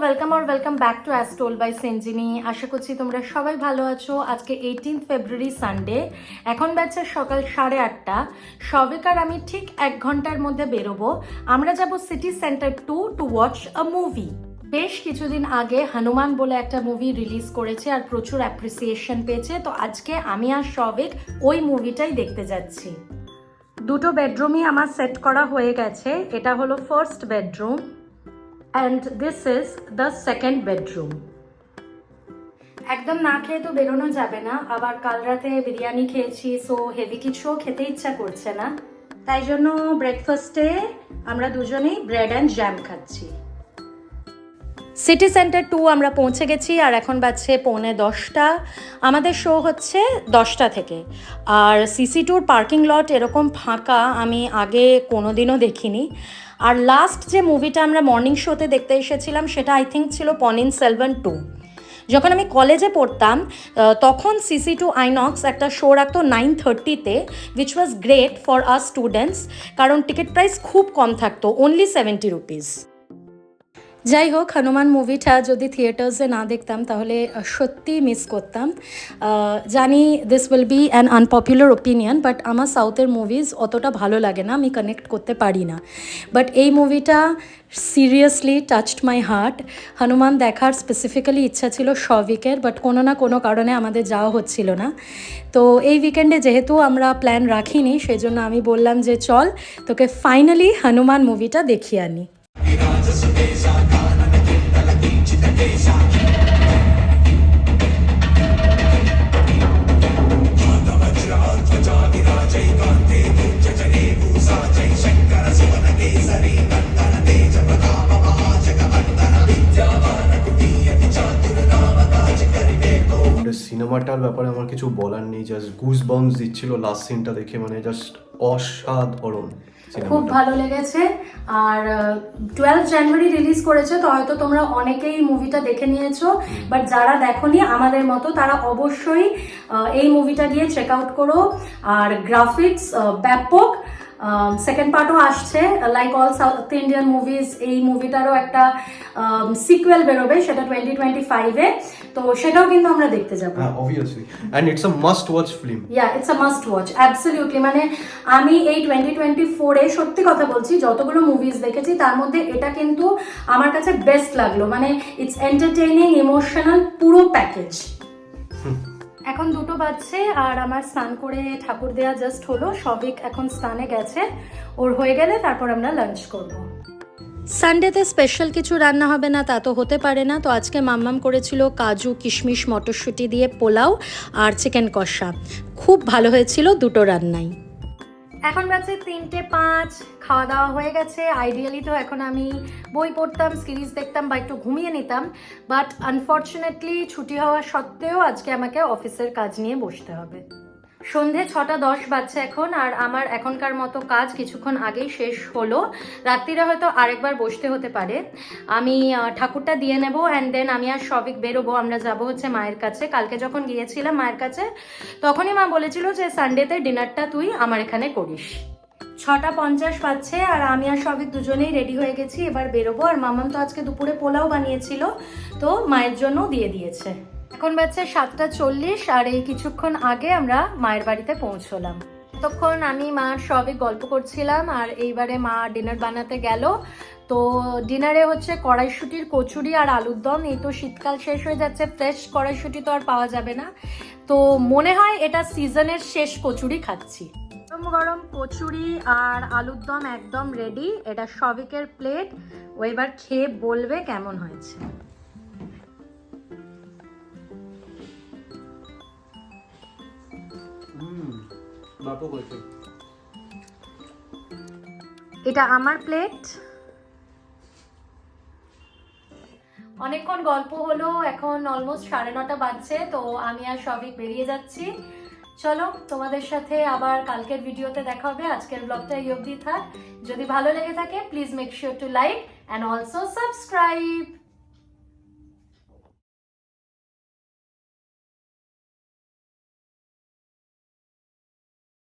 Welcome back to as told by সেঞ্জিনি। আশা করছি তোমরা সবাই ভালো আছো। আজকে 18 ফেব্রুয়ারি সানডে, এখন বাজছে সকাল 8:30। সবিক আর আমি ঠিক 1 ঘন্টার মধ্যে বেরোবো। আমরা যাব city centre to watch a movie. বেশ কিছুদিন আগে হনুমান বলে একটা মুভি রিলিজ করেছে আর প্রচুর অ্যাপ্রিসিয়েশন পেয়েছে, তো আজকে আমি আর সবিক ওই মুভিটাই দেখতে যাচ্ছি। দুটো বেডরুমই আমার সেট করা হয়ে গেছে। এটা হলো first bedroom and this is the second bedroom. একদম না খেয়ে তো বেরোনো যাবে না, আবার কাল রাতে বিরিয়ানি খেয়েছি, সো হেভি কিছুও খেতে ইচ্ছা করছে না। তাই জন্য ব্রেকফাস্টে আমরা দুজনেই ব্রেড অ্যান্ড জ্যাম খাচ্ছি। সিটি সেন্টার 2 আমরা পৌঁছে গেছি আর এখন বাজছে 9:45। আমাদের শো হচ্ছে 10টা থেকে। আর সিসি2র পার্কিং লট এরকম ফাঁকা আমি আগে কোনোদিনও দেখিনি। আর লাস্ট যে মুভিটা আমরা মর্নিং শোতে দেখতে এসেছিলাম সেটা আই থিঙ্ক ছিল পনিন সেলভান 2। যখন আমি কলেজে পড়তাম তখন সিসি2 আইনক্স একটা শো রাখতো 9:30-তে, which was great for us students, কারণ টিকিট প্রাইস খুব কম থাকতো, অনলি 70 রুপিস। যাই হোক, হনুমান মুভিটা যদি থিয়েটার্সে না দেখতাম তাহলে সত্যি মিস করতাম। জানি this will be an unpopular opinion, but আমার সাউথের মুভিজ অতটা ভালো লাগে না, আমি কানেক্ট করতে পারি না। বাট এই মুভিটা seriously touched my heart. Hanuman দেখার স্পেসিফিক্যালি ইচ্ছা ছিল সবিকের, বাট কোনো না কোনো কারণে আমাদের যাওয়া হচ্ছিল না। তো এই উইকেন্ডে যেহেতু আমরা প্ল্যান রাখিনি, সেজন্য আমি বললাম যে চল তোকে ফাইনালি হনুমান মুভিটা দেখিয়ে আনি। সিনেমাটার ব্যাপারে আমার কিছু বলার নেই, জাস্ট গুজ বাম্পস দিচ্ছিল লাস্ট সিনটা দেখে, মানে জাস্ট অসাধারণ। খুব ভালো লেগেছে। আর 12 জানুয়ারি রিলিজ করেছে, তো হয়তো তোমরা অনেকেই মুভিটা দেখে নিয়েছো, বাট যারা দেখোনি আমাদের মতো তারা অবশ্যই এই মুভিটা গিয়ে চেক আউট করো। আর গ্রাফিক্স ব্যাপক। সেকেন্ড পার্টও আসছে, like all south Indian movies এই মুভিটারও একটা সিকুয়েল বেরোবে, সেটা 2025-এ, তো সেটাও কিন্তু আমরা দেখতে যাবো। obviously and it's a must watch film. It's a must watch, absolutely. মানে আমি এই 2024-এ সত্যি কথা বলছি, যতগুলো মুভিজ দেখেছি তার মধ্যে এটা কিন্তু আমার কাছে বেস্ট লাগলো। মানে ইটস এন্টারটেইনিং, ইমোশনাল, পুরো প্যাকেজ। এখন 2টো বাজছে আর আমার স্নান করে ঠাকুর দেয়া জাস্ট হলো। সবিক এখন স্নানে গেছে, ওর হয়ে গেলে তারপর আমরা লাঞ্চ করব। সানডেতে স্পেশাল কিছু রান্না হবে না তা তো হতে পারে না, তো আজকে মাম্মাম করেছিল কাজু কিশমিশ মটরশুঁটি দিয়ে পোলাও আর চিকেন কষা। খুব ভালো হয়েছিল দুটো রান্নাই। এখন বাজে 3:05, খাওয়া দাওয়া হয়ে গেছে। আইডিয়ালি তো এখন আমি বই পড়তাম, সিরিজ দেখতাম বা একটু ঘুমিয়ে নিতাম, বাট আনফর্চুনেটলি ছুটি হওয়া সত্ত্বেও আজকে আমাকে অফিসের কাজ নিয়ে বসতে হবে। সন্ধে 6:10 বাজছে এখন, আর আমার এখনকার মতো কাজ কিছুক্ষণ আগেই শেষ হলো। রাত্রিরে হয়তো আরেকবার বসতে হতে পারে। আমি ঠাকুরটা দিয়ে নেব অ্যান্ড দেন আমি আর সবিক বেরোবো। আমরা যাব হচ্ছে মায়ের কাছে। কালকে যখন গিয়েছিলাম মায়ের কাছে তখনই মা বলেছিল যে সানডেতে ডিনারটা তুই আমার এখানে করিস। 6:50 বাজছে আর আমি আর সবিক দুজনেই রেডি হয়ে গেছি, এবার বেরোবো। আর মামাম তো আজকে দুপুরে পোলাও বানিয়েছিল, তো মায়ের জন্য দিয়ে দিয়েছে। এখন বাজছে 7:40 আর এই কিছুক্ষণ আগে আমরা মায়ের বাড়িতে পৌঁছলাম। তখন আমি মার সবিক গল্প করছিলাম আর এইবারে মা ডিনার বানাতে গেল। তো ডিনারে হচ্ছে কড়াইশুঁটির কচুরি আর আলুর দম। এই তো শীতকাল শেষ হয়ে যাচ্ছে, ফ্রেশ কড়াইশুঁটি তো আর পাওয়া যাবে না, তো মনে হয় এটা সিজনের শেষ কচুরি খাচ্ছি। গরম গরম কচুরি আর আলুর দম একদম রেডি। এটা সবিকের প্লেট, ও এবার খেয়ে বলবে কেমন হয়েছে। এটা আমার প্লেট। অনেকক্ষণ গল্প হলো, এখন অলমোস্ট 9:30 বাজছে, তো আমি আর সবিক বেরিয়ে যাচ্ছি। চলো, তোমাদের সাথে আবার কালকের ভিডিওতে দেখা হবে। আজকের ব্লগটা এই অবধি থাক। যদি ভালো লেগে থাকে please make sure to like and also subscribe.